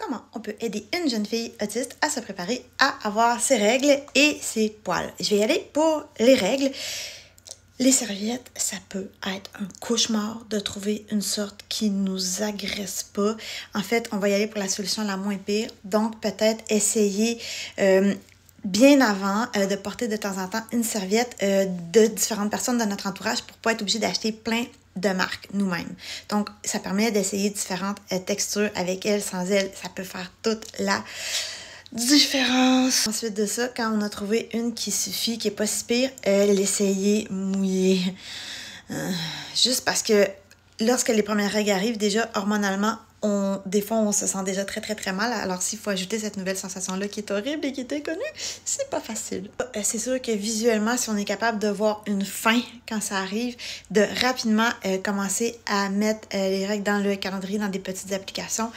comment on peut aider une jeune fille autiste à se préparer à avoir ses règles et ses poils. Je vais y aller pour les règles. Les serviettes, ça peut être un cauchemar de trouver une sorte qui ne nous agresse pas. En fait, on va y aller pour la solution la moins pire. Donc, peut-être essayer bien avant de porter de temps en temps une serviette de différentes personnes de notre entourage pour ne pas être obligé d'acheter plein de marques nous-mêmes. Donc, ça permet d'essayer différentes textures avec elles, sans elles. Ça peut faire toute la différence. Ensuite de ça, quand on a trouvé une qui suffit, qui est pas si pire, l'essayer mouillée. Juste parce que lorsque les premières règles arrivent, déjà hormonalement, des fois, on se sent déjà très, très, très mal. Alors, s'il faut ajouter cette nouvelle sensation-là qui est horrible et qui est inconnue, c'est pas facile. C'est sûr que visuellement, si on est capable de voir une fin quand ça arrive, de rapidement commencer à mettre les règles dans le calendrier, dans des petites applications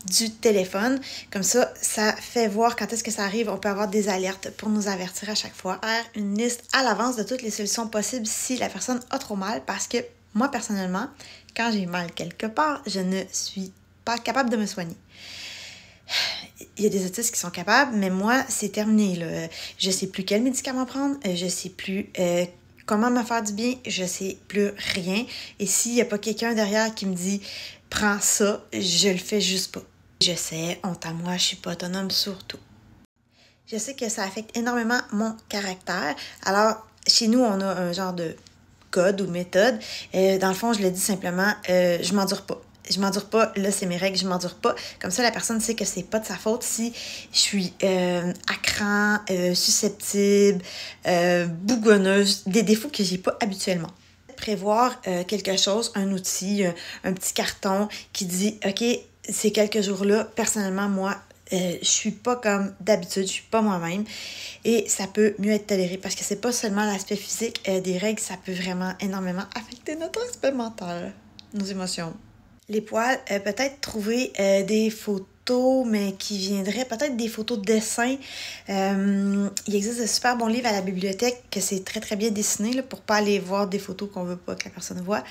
du téléphone. Comme ça fait voir quand est-ce que ça arrive. On peut avoir des alertes pour nous avertir à chaque fois. Faire une liste à l'avance de toutes les solutions possibles si la personne a trop mal, parce que moi, personnellement, quand j'ai mal quelque part, je ne suis pas capable de me soigner. Il y a des autistes qui sont capables, mais moi, c'est terminé, là. Je sais plus quel médicament prendre, je sais plus comment me faire du bien, je sais plus rien. Et s'il n'y a pas quelqu'un derrière qui me dit « prends ça », je le fais juste pas. Je sais, honte à moi, je suis pas autonome surtout. Je sais que ça affecte énormément mon caractère. Alors, chez nous, on a un genre de code ou méthode. Dans le fond, je le dis simplement, je m'endure pas. Je m'endure pas, là c'est mes règles, je m'endure pas. Comme ça, la personne sait que c'est pas de sa faute si je suis à cran, susceptible, bougonneuse, des défauts que j'ai pas habituellement. Prévoir quelque chose, un outil, un petit carton qui dit « OK, ces quelques jours-là, personnellement, moi, je suis pas comme d'habitude, je suis pas moi-même. » Et ça peut mieux être toléré parce que c'est pas seulement l'aspect physique des règles, ça peut vraiment énormément affecter notre aspect mental, nos émotions. Les poils, peut-être trouver des photos, mais qui viendraient peut-être des photos de dessin. Il existe de super bons livres à la bibliothèque que c'est très très bien dessiné là, pour pas aller voir des photos qu'on veut pas que la personne voit,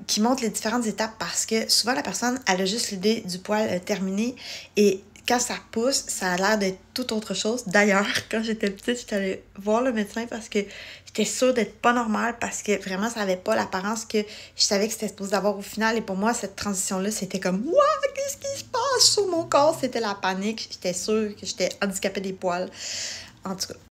qui montrent les différentes étapes parce que souvent la personne elle a juste l'idée du poil terminé et quand ça pousse, ça a l'air d'être tout autre chose. D'ailleurs, quand j'étais petite, j'étais allée voir le médecin parce que j'étais sûre d'être pas normale parce que vraiment, ça avait pas l'apparence que je savais que c'était supposé d'avoir au final. Et pour moi, cette transition-là, c'était comme « Wow, qu'est-ce qui se passe sur mon corps? » C'était la panique. J'étais sûre que j'étais handicapée des poils. En tout cas.